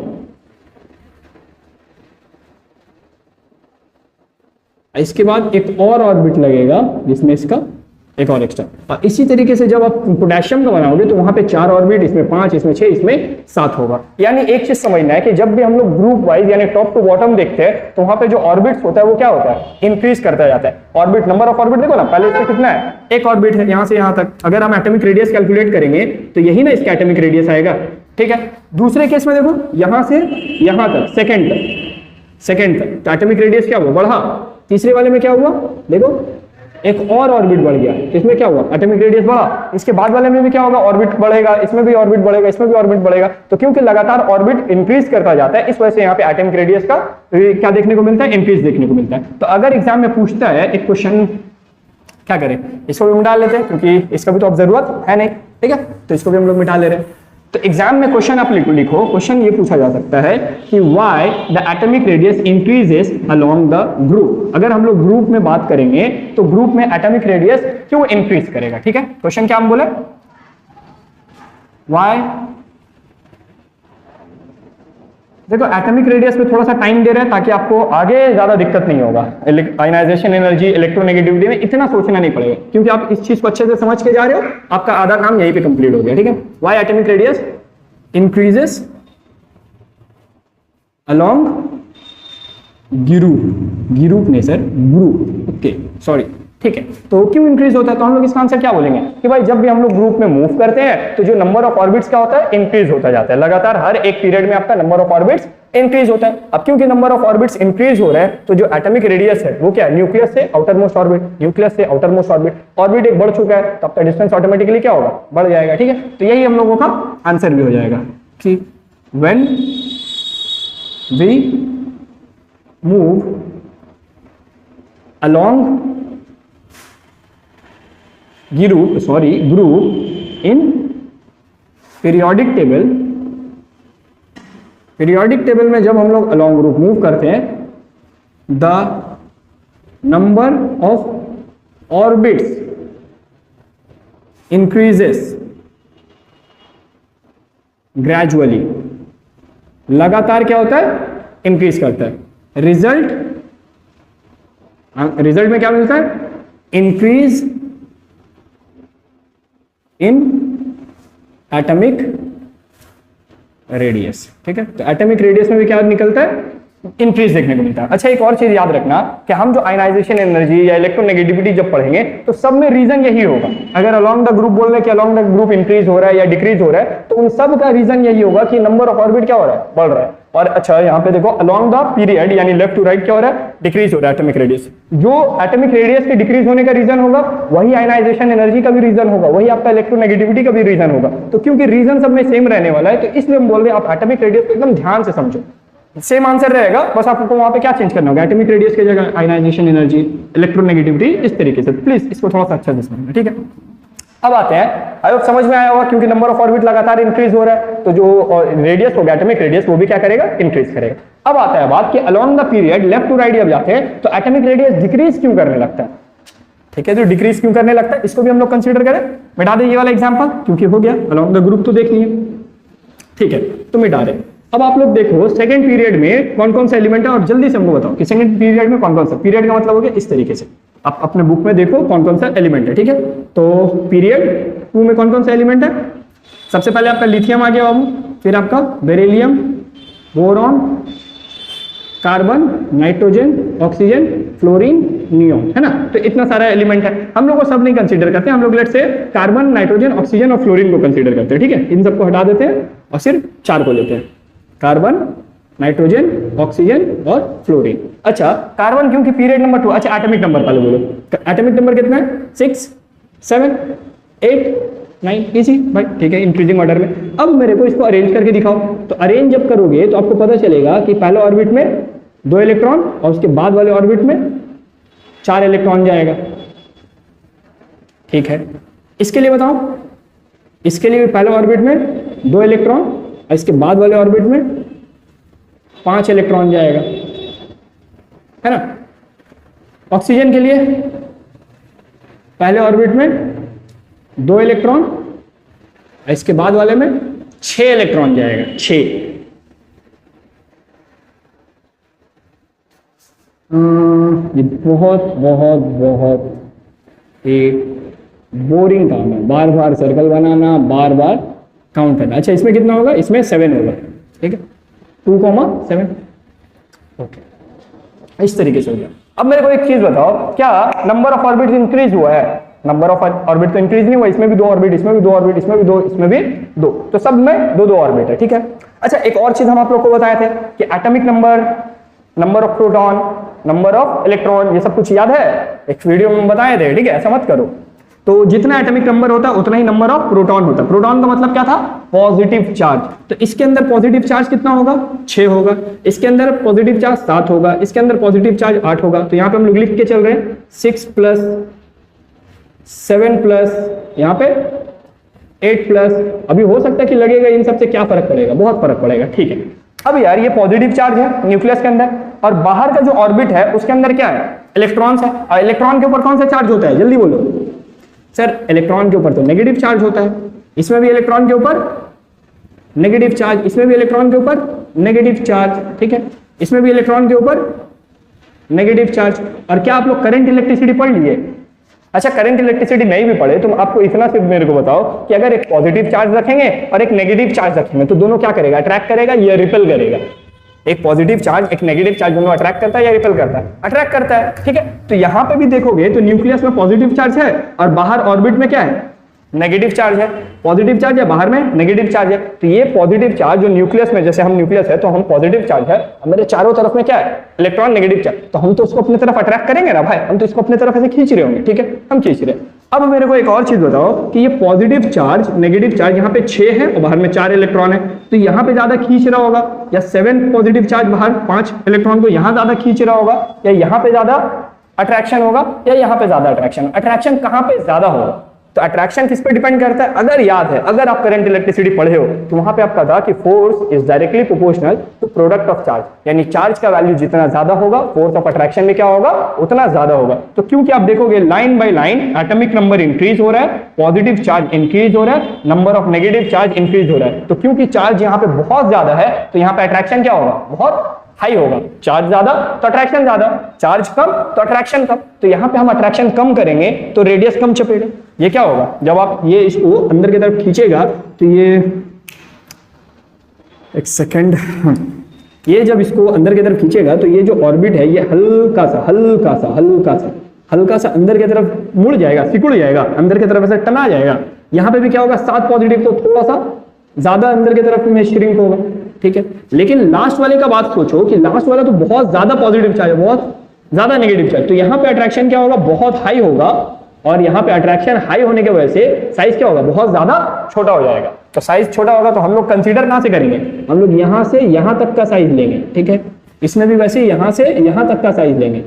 Speaker 1: इसके बाद एक और ऑर्बिट लगेगा जिसमें इसका एक और एक्स्ट्रा। और इसी तरीके से जब आप पोटेशियम का बनाओगे तो वहां पे 4 ऑर्बिट, इसमें 5, इसमें 6, इसमें 7 होगा। यानी एक चीज समझना है कि जब भी हम लोग ग्रुप वाइज यानी टॉप टू बॉटम देखते हैं तो वहां पे जो ऑर्बिट्स होता है वो क्या होता है, इंक्रीज करता जाता है। ऑर्बिट, नंबर ऑफ ऑर्बिट देखो ना, पहले इसमें कितना है, एक ऑर्बिट है यहां से यहां तक। अगर हम एटॉमिक रेडियस कैलकुलेट करेंगे तो यही ना इसका एटॉमिक रेडियस आएगा, ठीक है। दूसरे केस में देखो यहां से यहां तक, सेकंड तक, तो एटॉमिक रेडियस क्या हुआ, बढ़ा। तीसरे वाले में क्या हुआ, देखो एक और ऑर्बिट बढ़ गया, इसमें क्या हुआ, एटॉमिक रेडियस बढ़ा, इसके बाद वाले में भी क्या होगा, ऑर्बिट बढ़ेगा, इसमें भी ऑर्बिट बढ़ेगा, इसमें भी ऑर्बिट बढ़ेगा। तो क्योंकि लगातार ऑर्बिट इंक्रीज करता जाता है, इस वजह से यहाँ पे एटॉमिक रेडियस का क्या देखने को मिलता है, इंक्रीज देखने को मिलता है। तो अगर एग्जाम में पूछता है एक क्वेश्चन, क्या करें, इसको भी मिटा लेते हैं क्योंकि इसका भी तो अब जरूरत है नहीं, ठीक है, तो इसको भी हम लोग मिटा ले रहे हैं। तो एग्जाम में क्वेश्चन आप लिखो, क्वेश्चन ये पूछा जा सकता है कि why the atomic radius increases along the group. अगर हम लोग ग्रुप में बात करेंगे तो ग्रुप में एटॉमिक रेडियस क्यों इंक्रीज करेगा, ठीक है। क्वेश्चन क्या हम बोले, व्हाई, देखो एटॉमिक रेडियस में थोड़ा सा टाइम दे रहे हैं ताकि आपको आगे ज्यादा दिक्कत नहीं होगा, आयनाइजेशन एनर्जी, इलेक्ट्रोनेगेटिविटी में इतना सोचना नहीं पड़ेगा, क्योंकि आप इस चीज को अच्छे से समझ के जा रहे हो, आपका आधा काम यहीं पे कंप्लीट हो गया, ठीक है। Why atomic radius increases along group नहीं सर, ग्रुप, ओके सॉरी, ठीक है। तो क्यों इंक्रीज होता है, तो हम लोग इसका आंसर क्या बोलेंगे कि भाई जब भी हम लोग ग्रुप में मूव करते हैं तो जो नंबर ऑफ ऑर्बिट्स क्या होता है, इंक्रीज होता जाता है, लगातार हर एक पीरियड में आपका नंबर ऑफ ऑर्बिट्स इंक्रीज होता है। अब क्योंकि नंबर ऑफ ऑर्बिट्स इंक्रीज हो रहे हैं तो जो एटॉमिक रेडियस है वो क्या है, न्यूक्लियस से आउटर मोस्ट ऑर्बिट, न्यूक्लियस से आउटर मोस्ट ऑर्बिट, ऑर्बिट एक बढ़ चुका है तो आपका डिस्टेंस ऑटोमेटिकली क्या होगा, बढ़ जाएगा, ठीक है। तो यही हम लोगों का आंसर भी हो जाएगा कि when we move along group in periodic table में जब हम लोग along group मूव करते हैं, the number of orbits increases gradually, लगातार क्या होता है, इंक्रीज करता है। रिजल्ट में क्या मिलता है, इंक्रीज इन एटॉमिक रेडियस, ठीक है। तो एटॉमिक रेडियस में भी क्या निकलता है, इंक्रीज देखने को मिलता है। अच्छा, एक और चीज याद रखना कि हम जो आयनाइजेशन एनर्जी या इलेक्ट्रोनेगेटिविटी जब पढ़ेंगे तो सब में रीजन यही होगा। अगर अलोंग द ग्रुप बोल रहे हैं कि अलोंग द ग्रुप इंक्रीज हो रहा है या डिक्रीज हो रहा है, तो उन सब का रीजन यही होगा कि नंबर ऑफ ऑर्बिट क्या हो रहा है, बढ़ रहा है। और अच्छा यहाँ पे देखो अलोंग द पीरियड यानी लेफ्ट टू राइट क्या हो रहा है, डिक्रीज हो रहा है एटॉमिक रेडियस। जो एटॉमिक रेडियस के डिक्रीज होने का रीजन होगा वही आयनाइजेशन एनर्जी का भी रीजन होगा, वही आपका इलेक्ट्रोनेगेटिविटी का भी रीजन होगा। तो क्योंकि रीजन सब में सेम रहने वाला है तो इसलिए हम बोल रहे हैं आप एटॉमिक रेडियस को एकदम ध्यान से समझो, सेम आंसर रहेगा, बस आपको वहां पे क्या चेंज करना होगा, एटॉमिक रेडियस की जगह आयनाइजेशन एनर्जी, इलेक्ट्रोनेगेटिविटी, इस तरीके से। प्लीज इसको थोड़ा सा अच्छा से समझना, ठीक है। अब आते हैं, आई होप समझ में आया होगा, क्योंकि नंबर ऑफ ऑर्बिट लगातार इंक्रीज हो रहा है तो जो रेडियस होगा एटॉमिक रेडियस वो भी क्या करेगा, इंक्रीज करेगा। अब आता है बात कि along the period left to right जब जाते हैं तो एटॉमिक रेडियस डिक्रीज क्यों करने लगता है, ठीक है। तो डिक्रीज क्यों करने लगता है इसको भी हम लोग कंसीडर करें। मिटा दें ये वाला एग्जांपल क्योंकि हो गया, अलोंग द ग्रुप तो देख लिए, ठीक है, तो मिटा दें। अब आप लोग देखो सेकंड पीरियड में कौन कौन सा एलिमेंट है और जल्दी से हमको बताओ कि सेकंड पीरियड में कौन कौन सा, पीरियड का मतलब हो गया इस तरीके से, आप अपने बुक में देखो कौन कौन सा एलिमेंट है, ठीक है। तो पीरियड 2 में कौन कौन सा एलिमेंट है, सबसे पहले आपका लिथियम आ गया बाबू, फिर आपका beryllium, boron, carbon, nitrogen, oxygen, fluorine, neon, है ना। तो इतना सारा एलिमेंट है, हम लोग को सब नहीं कंसीडर करते, हम लोग लेट से कार्बन, नाइट्रोजन, ऑक्सीजन और फ्लोरीन को कंसीडर करते हैं, ठीक है। इन सबको हटा देते हैं और सिर्फ 4 को लेते हैं, कार्बन, नाइट्रोजन, ऑक्सीजन और फ्लोरीन। अच्छा, कार्बन क्योंकि पीरियड नंबर 2, अच्छा एटॉमिक नंबर पहले बोलो, एटॉमिक नंबर कितना है, 6, 7, 8, 9, इजी भाई, ठीक है, इंक्रीजिंग ऑर्डर में। अब मेरे को इसको अरेंज करके दिखाओ, तो अरेंज जब करोगे तो आपको पता चलेगा कि पहले ऑर्बिट में 2 इलेक्ट्रॉन और उसके बाद वाले ऑर्बिट में 4 इलेक्ट्रॉन जाएगा, ठीक है। इसके लिए बताओ, इसके लिए पहले ऑर्बिट में 2 इलेक्ट्रॉन और इसके बाद वाले ऑर्बिट में 5 इलेक्ट्रॉन जाएगा, है ना। ऑक्सीजन के लिए पहले ऑर्बिट में 2 इलेक्ट्रॉन और इसके बाद वाले में 6 इलेक्ट्रॉन जाएगा, 6। ये बहुत बहुत बहुत एक बोरिंग काम है, बार बार सर्कल बनाना, बार बार काउंट करना। अच्छा, इसमें कितना होगा, इसमें 7 होगा, ठीक है, 2,7, ओके, इस तरीके से हो गया। अब मेरे को एक चीज बताओ, क्या नंबर ऑफ ऑर्बिट इंक्रीज हुआ है, नंबर ऑफ ऑर्बिट तो इंक्रीज नहीं हुआ, इसमें भी 2 ऑर्बिट, इसमें भी 2 ऑर्बिट, इसमें भी 2, इसमें भी 2, तो सब में 2-2 ऑर्बिट है, ठीक है। अच्छा, एक और चीज हम आप लोग को बताए थे कि atomic number number of proton, number of electron, ये सब कुछ याद है, एक वीडियो में बताए थे, ठीक है, ऐसा मत करो। तो जितना एटॉमिक नंबर होता है उतना ही नंबर ऑफ प्रोटॉन होता है। प्रोटॉन का मतलब क्या था, पॉजिटिव चार्ज। तो इसके अंदर पॉजिटिव चार्ज कितना होगा, 6 होगा। इसके अंदर पॉजिटिव चार्ज 7 होगा। इसके अंदर पॉजिटिव चार्ज 8 होगा। तो यहाँ पे हम लोग लिख के चल रहे हैं 6 प्लस 7 प्लस यहाँ पे 8 प्लस। अभी हो सकता है कि लगेगा इन सबसे क्या फर्क पड़ेगा, बहुत फर्क पड़ेगा, ठीक है। अब यार ये पॉजिटिव चार्ज है न्यूक्लियस के अंदर, और बाहर का जो ऑर्बिट है उसके अंदर क्या है, इलेक्ट्रॉन्स है। और इलेक्ट्रॉन के ऊपर कौन सा चार्ज होता है, जल्दी बोलो सर। इलेक्ट्रॉन के ऊपर तो नेगेटिव चार्ज होता है। इसमें भी इलेक्ट्रॉन के ऊपर नेगेटिव चार्ज, इसमें भी इलेक्ट्रॉन के ऊपर नेगेटिव चार्ज, ठीक है। इसमें भी इलेक्ट्रॉन के ऊपर नेगेटिव चार्ज। और क्या आप लोग करंट इलेक्ट्रिसिटी पढ़ लिए? अच्छा, करंट इलेक्ट्रिसिटी नहीं भी पढ़े तो आपको इतना सिर्फ मेरे को बताओ कि अगर एक पॉजिटिव चार्ज रखेंगे और एक नेगेटिव चार्ज रखेंगे तो दोनों क्या करेगा, अट्रैक्ट करेगा या रिपेल करेगा? एक पॉजिटिव चार्ज एक नेगेटिव चार्ज दोनों अट्रैक्ट करता है या रिपेल करता है? अट्रैक्ट करता है, ठीक है। तो यहां पे भी देखोगे तो न्यूक्लियस में पॉजिटिव चार्ज है और बाहर ऑर्बिट में क्या है, नेगेटिव चार्ज है। पॉजिटिव चार्ज है, बाहर में नेगेटिव चार्ज है। तो ये पॉजिटिव चार्ज जो न्यूक्लियस में, जैसे हम न्यूक्लियस है तो हम पॉजिटिव चार्ज है, मेरे चारों तरफ में क्या है, इलेक्ट्रॉन नेगेटिव चार्ज। तो हम तो उसको अपनी तरफ अट्रैक्ट करेंगे ना भाई, हम तो इसको अपनी तरफ ऐसे खींच रहे होंगे, ठीक है, हम खींच रहे हैं। अब मेरे को एक और चीज बताओ कि ये पॉजिटिव चार्ज नेगेटिव चार्ज यहाँ पे 6 है और बाहर में 4 इलेक्ट्रॉन है, तो यहाँ पे ज्यादा खींच रहा होगा, या 7 पॉजिटिव चार्ज बाहर 5 इलेक्ट्रॉन को यहाँ ज्यादा खींच रहा होगा, या यहाँ पे ज्यादा अट्रैक्शन होगा, या यहाँ पे ज्यादा अट्रैक्शन। अट्रैक्शन कहाँ पे ज्यादा होगा? तो अट्रैक्शन किस पे डिपेंड करता है? अगर याद है, अगर आप करंट इलेक्ट्रिसिटी पढ़े हो तो वहां पे आपका था कि force is directly proportional to product of charge, यानी चार्ज का वैल्यू जितना ज्यादा होगा फोर्स ऑफ अट्रैक्शन में क्या होगा, उतना ज्यादा होगा। तो क्योंकि आप देखोगे line by line atomic number increase हो रहा है, पॉजिटिव चार्ज इंक्रीज हो रहा है, number of negative charge increase हो रहा है। तो क्योंकि चार्ज यहाँ पे बहुत ज्यादा है तो यहाँ पे अट्रैक्शन क्या होगा, बहुत हाई होगा। चार्ज ज्यादा तो अट्रैक्शन ज्यादा, चार्ज कम तो अट्रैक्शन कम। तो यहां पे हम अट्रैक्शन कम करेंगे तो रेडियस कम छपेगा। ये क्या होगा, जब आप ये इसको अंदर की तरफ खींचेगा तो ये एक सेकंड, ये जब इसको अंदर की तरफ खींचेगा तो ये जो ऑर्बिट है ये हल्का सा अंदर की तरफ मुड़ जाएगा, सिकुड़ जाएगा, अंदर की तरफ ऐसे टना जाएगा। यहां पे भी क्या होगा, 7 पॉजिटिव तो थोड़ा सा ज्यादा अंदर की तरफ में श्रिंक होगा, ठीक है। लेकिन लास्ट वाले का बात सोचो कि लास्ट वाला तो बहुत ज्यादा पॉजिटिव चार्ज है, बहुत ज्यादा नेगेटिव चार्ज। तो यहाँ पे अट्रैक्शन क्या होगा, बहुत हाई होगा, और यहाँ पे अट्रैक्शन हाई होने की वजह से साइज क्या होगा, बहुत ज्यादा छोटा हो जाएगा। तो साइज छोटा होगा तो हम लोग कंसीडर कहां से करेंगे, हम लोग यहाँ से यहाँ तक का साइज लेंगे, ठीक है। इसमें भी वैसे यहाँ से यहाँ तक का साइज लेंगे,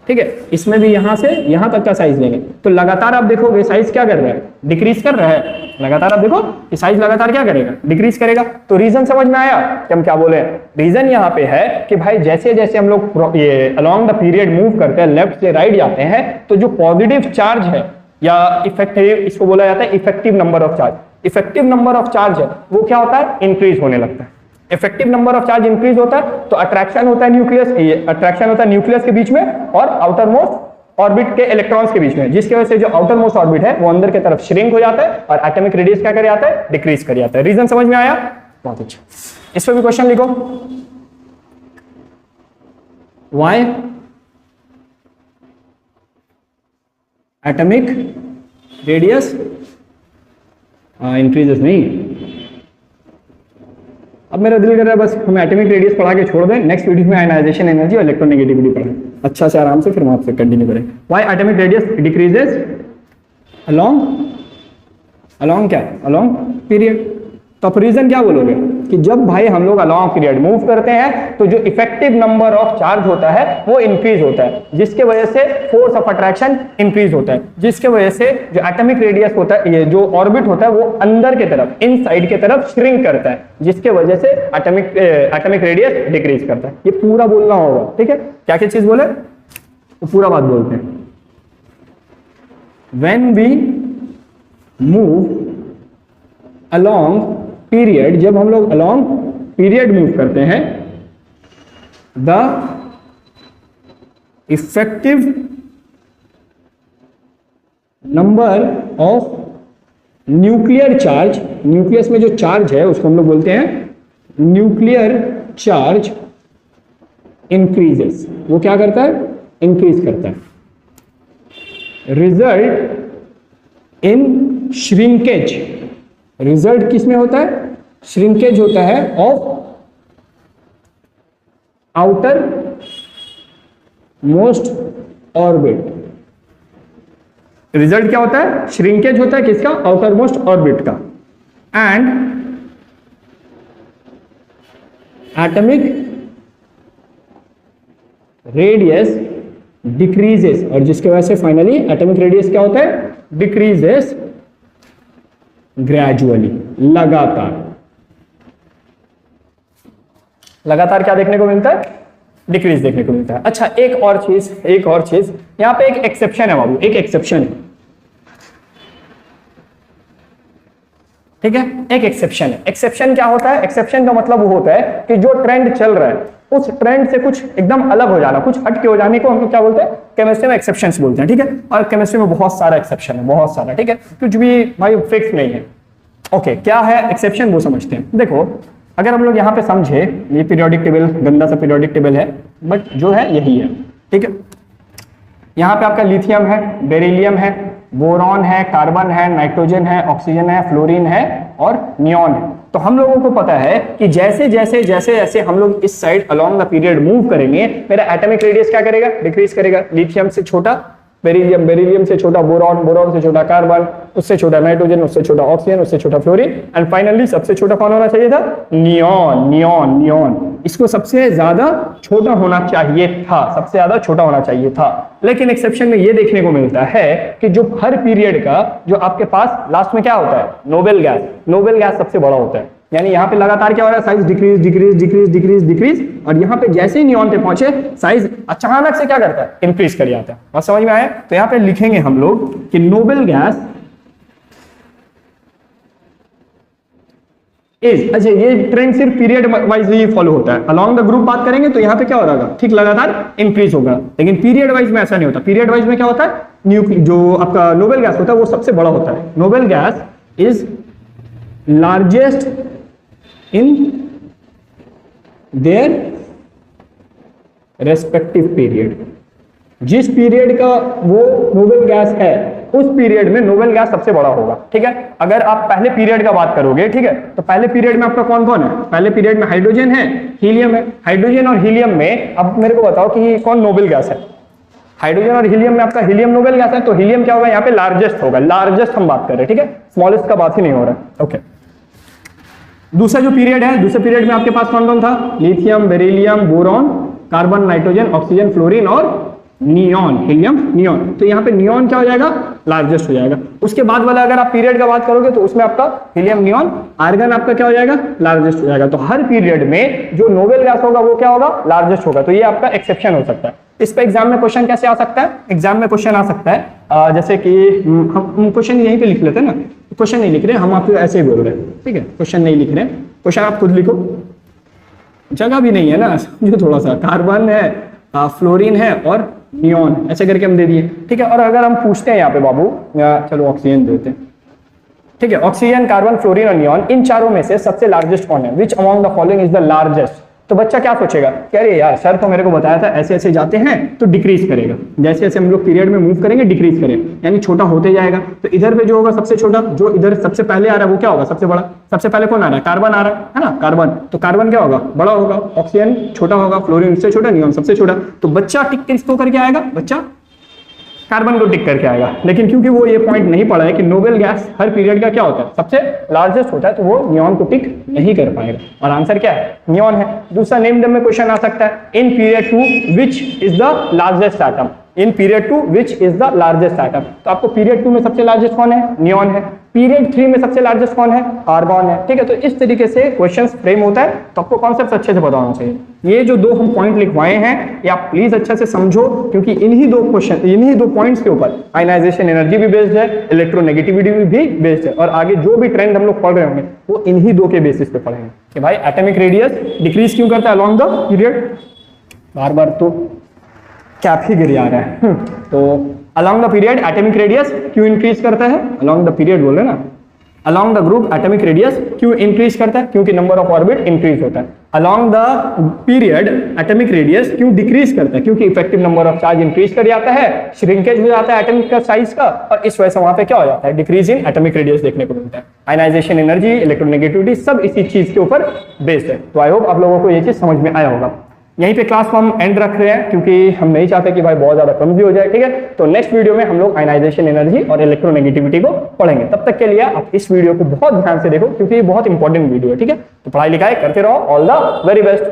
Speaker 1: ठीक है। इसमें भी यहाँ से यहाँ तक का साइज लेंगे। तो लगातार आप देखोगे साइज क्या कर रहा है, डिक्रीज कर रहा है। लगातार आप देखो कि साइज लगातार क्या करेगा, डिक्रीज करेगा। तो रीजन समझ में आया कि हम क्या बोले? रीजन यहाँ पे है कि भाई जैसे जैसे हम लोग ये अलोंग द पीरियड मूव करते हैं, लेफ्ट से राइट जाते हैं, तो जो पॉजिटिव चार्ज है या इफेक्टिव, इसको बोला जाता है effective number of charge. Effective number of charge है वो क्या होता है, इंक्रीज होने लगता है। Effective number of charge increase होता है तो अट्रैक्शन होता है न्यूक्लियस, अट्रैक्शन होता है न्यूक्लियस के बीच में और आउटर मोस्ट ऑर्बिट के इलेक्ट्रॉन्स के बीच में, जिसकी वजह से जो आउटर मोस्ट ऑर्बिट है वो अंदर की तरफ श्रिंक हो जाता है और एटॉमिक रेडियस क्या कर जाता है, डिक्रीज कर जाता है। रीजन समझ में आया? बहुत अच्छा। इस पर भी क्वेश्चन लिखो, व्हाई एटॉमिक रेडियस इंक्रीजेस नहीं। अब मेरा दिल कर रहा है बस हम एटॉमिक रेडियस पढ़ा के छोड़ दें, नेक्स्ट वीडियो में आयनाइजेशन एनर्जी और इलेक्ट्रोनेगेटिविटी पढ़ें अच्छा से आराम से, फिर वहां से कंटिन्यू करें। Why atomic radius decreases along क्या, अलोंग पीरियड। तो आप रीजन क्या बोलोगे कि जब भाई हम लोग अलोंग पीरियड मूव करते हैं तो जो इफेक्टिव नंबर ऑफ चार्ज होता है वो इंक्रीज होता है, जिसके वजह से फोर्स ऑफ अट्रैक्शन इंक्रीज होता है, जिसके वजह से जो एटॉमिक रेडियस होता है, ये जो ऑर्बिट होता है वो अंदर की तरफ, इनसाइड की तरफ श्रिंक करता है, जिसके वजह से एटॉमिक रेडियस डिक्रीज करता है। ये पूरा बोलना होगा, ठीक है। क्या क्या चीज बोले वो पूरा बात बोलते हैं। When we move along period, जब हम लोग अलोंग पीरियड मूव करते हैं, the effective number of nuclear charge, nucleus में जो चार्ज है उसको हम लोग बोलते हैं न्यूक्लियर चार्ज इंक्रीजेस। वो क्या करता है, इंक्रीज करता है। रिजल्ट इन श्रिंकेज, रिजल्ट किसमें होता है, श्रिंकेज होता है of outer most orbit. Result क्या होता है? श्रिंकेज होता है किसका? आउटर मोस्ट ऑर्बिट का। एंड एटॉमिक रेडियस डिक्रीजेस, और जिसके वजह से फाइनली एटॉमिक रेडियस क्या होता है? डिक्रीजेस ग्रेजुअली, लगातार। लगातार क्या देखने को मिलता है? डिक्रीज देखने को मिलता है। अच्छा, एक और चीज यहां पे एक एक्सेप्शन है बाबू, एक एक्सेप्शन है, ठीक है? एक एक्सेप्शन है। एक्सेप्शन क्या होता है? एक्सेप्शन का मतलब वो होता है कि जो ट्रेंड चल रहा है उस ट्रेंड से कुछ एकदम अलग हो जाना, कुछ हट के हो जाने को हम लोग क्या बोलते हैं? केमिस्ट्री में एक्सेप्शंस बोलते हैं, ठीक है? और केमिस्ट्री में बहुत सारा एक्सेप्शन है, बहुत सारा, ठीक है? कुछ भी भाई फिक्स नहीं है। ओके, क्या है एक्सेप्शन वो समझते हैं। देखो, अगर हम लोग यहाँ पे समझे, ये पीरियोडिक टेबल गंदा सा पीरियोडिक टेबल है, बट जो है यही है, ठीक है? यहाँ पे आपका लिथियम है, बेरिलियम है, बोरॉन है, कार्बन है, नाइट्रोजन है, ऑक्सीजन है, फ्लोरीन है और नियॉन है। तो हम लोगों को पता है कि जैसे जैसे जैसे जैसे हम लोग इस side along the period move करेंगे, मेरा एटॉमिक रेडियस क्या करेगा? डिक्रीज करेगा। लिथियम से छोटा बेरिलियम, बेरिलियम से छोटा बोरॉन, बोरॉन से छोटा कार्बन, उससे छोटा नाइट्रोजन, उससे छोटा ऑक्सीजन, उससे छोटा फ्लोरीन, एंड फाइनली सबसे छोटा कौन होना चाहिए था? नियॉन। नियॉन नियॉन इसको सबसे ज्यादा छोटा होना चाहिए था, सबसे ज्यादा छोटा होना चाहिए था। लेकिन एक्सेप्शन में ये देखने को मिलता है कि जो हर पीरियड का जो आपके पास लास्ट में क्या होता है? Noble gas. नोबेल गैस सबसे बड़ा होता है। यानी यहाँ पे लगातार क्या हो रहा है? Size decrease decrease decrease decrease decrease, और यहाँ पे जैसे ही नियॉन पे पहुंचे साइज अचानक से क्या करता है? इंक्रीज कर जाता है। और समझ में आया? तो यहाँ पे लिखेंगे हम लोग कि नोबेल गैस इज, अच्छा ये ट्रेंड सिर्फ पीरियड वाइज ही फॉलो होता है। अलोंग द ग्रुप बात करेंगे तो यहाँ पे क्या हो रहा है? ठीक लगातार इंक्रीज होगा, लेकिन पीरियड वाइज में ऐसा नहीं होता। पीरियड वाइज में क्या होता है? जो आपका नोबेल गैस होता है वो सबसे बड़ा होता है। Noble gas is largest in their respective period। जिस पीरियड का वो नोबेल गैस है उस पीरियड में नोबेल गैस सबसे बड़ा होगा, ठीक है? अगर आप पहले पीरियड का बात करोगे, ठीक है, तो पहले पीरियड में आपका कौन कौन है? पहले पीरियड में हाइड्रोजन है, हीलियम है। हाइड्रोजन और हीलियम में अब मेरे को बताओ कि कौन नोबेल गैस है? हाइड्रोजन और हीलियम में आपका हीलियम नोबेल गैस है, तो हीलियम क्या होगा? यहाँ पे लार्जेस्ट होगा। लार्जेस्ट हम बात कर रहे हैं, ठीक है? स्मॉलेस्ट का बात ही नहीं हो रहा है। ओके, दूसरा जो पीरियड है, दूसरे पीरियड में आपके पास कौन कौन था? Lithium, beryllium, boron, carbon, nitrogen, oxygen, fluorine और नियॉन। Helium, neon. तो यहाँ पे नियॉन क्या हो जाएगा? लार्जेस्ट हो जाएगा। उसके बाद वाला अगर आप पीरियड का बात करोगे तो उसमें आपका हीलियम, नियॉन, आर्गन आपका क्या हो जाएगा? लार्जेस्ट हो जाएगा। तो हर पीरियड में जो नोबेल गैस होगा वो क्या होगा? लार्जेस्ट होगा। तो ये आपका एक्सेप्शन हो सकता है। इस पे एग्जाम में क्वेश्चन कैसे आ सकता है? एग्जाम में क्वेश्चन आ सकता है जैसे कि हम क्वेश्चन यहीं पे लिख लेते हैं ना, क्वेश्चन नहीं लिख रहे हम, आपको ऐसे ही बोल रहे हैं, ठीक है? क्वेश्चन नहीं लिख रहे, क्वेश्चन आप खुद लिखो, जगह भी नहीं है ना, समझो थोड़ा सा। कार्बन है, फ्लोरीन है और नियॉन, ऐसे करके हम दे दिए, ठीक है? और अगर हम पूछते हैं यहाँ पे बाबू, चलो ऑक्सीजन देते हैं, ठीक है? ऑक्सीजन, कार्बन, फ्लोरीन और नियॉन, इन चारों में से सबसे लार्जेस्ट कौन है? Which among the following is the largest? तो बच्चा क्या सोचेगा कि अरे यार सर तो मेरे को बताया था ऐसे ऐसे जाते हैं तो डिक्रीज करेगा, जैसे जैसे हम लोग पीरियड में मूव करेंगे डिक्रीज करेगा, यानी छोटा होते जाएगा। तो इधर पे जो होगा सबसे छोटा, जो इधर सबसे पहले आ रहा है वो क्या होगा? सबसे बड़ा। सबसे पहले कौन आ रहा है? कार्बन आ रहा है ना, कार्बन। तो कार्बन क्या होगा? बड़ा होगा। ऑक्सीजन छोटा होगा, फ्लोरीन उससे छोटा, नियॉन सबसे छोटा। तो बच्चा टिक किसको करके आएगा? बच्चा कार्बन को टिक करके आएगा। लेकिन क्योंकि वो ये पॉइंट नहीं पढ़ा है कि नोबेल गैस हर पीरियड का क्या होता है? सबसे लार्जेस्ट होता है, तो वो नियॉन को टिक नहीं कर पाएगा। और आंसर क्या है? नियॉन है। दूसरा नेम में क्वेश्चन आ सकता है, in period 2 which is the largest atom? In period 2 which is the largest atom? तो आपको पीरियड 2 में सबसे लार्जेस्ट कौन है? नियॉन है। पीरियड 3 में सबसे लार्जेस्ट कौन है? आर्गॉन है, ठीक है? तो इस तरीके से क्वेश्चंस फ्रेम होता है, तो आपको कॉन्सेप्ट अच्छे से पता होना चाहिए। ये जो दो हम पॉइंट लिखवाए हैं ये आप प्लीज अच्छे से समझो, क्योंकि इन्हीं दो क्वेश्चन, इन्हीं दो पॉइंट्स के ऊपर आयनाइजेशन एनर्जी भी बेस्ड है, इलेक्ट्रोनेगेटिविटी भी बेस्ड है, और आगे जो भी ट्रेंड हम लोग पढ़ रहे होंगे वो इन्हीं दो के बेसिस पे पढ़ेंगे कि भाई एटॉमिक रेडियस डिक्रीज क्यों करता है अलोंग द पीरियड। बार बार तो कैप ही गिर जा रहा है। तो along the period atomic radius क्यों इंक्रीज करता है? अलोंग द पीरियड बोल रहे ना, along the group atomic radius क्यों इंक्रीज करता है? क्योंकि नंबर ऑफ ऑर्बिट इंक्रीज होता है। Along the period atomic radius क्यों डिक्रीज करता है? क्योंकि effective number of charge increase कर जाता है, श्रिंकेज हो जाता है एटॉमिक का साइज का, और इस वजह से वहां पे क्या हो जाता है? डिक्रीज इन एटॉमिक रेडियस देखने को मिलता है। आयनाइजेशन एनर्जी, इलेक्ट्रोनेगेटिविटी सब इसी चीज के ऊपर बेस्ड है। तो आई होप आप लोगों को ये चीज समझ में आया होगा। यहीं पे क्लास को हम एंड रख रहे हैं क्योंकि हम नहीं चाहते कि भाई बहुत ज्यादा कमजोरी हो जाए, ठीक है। तो नेक्स्ट वीडियो में हम लोग आयनाइजेशन एनर्जी और इलेक्ट्रोनेगेटिविटी को पढ़ेंगे। तब तक के लिए आप इस वीडियो को बहुत ध्यान से देखो क्योंकि ये बहुत इंपॉर्टेंट वीडियो है, ठीक है। तो पढ़ाई लिखाई करते रहो। All the very best.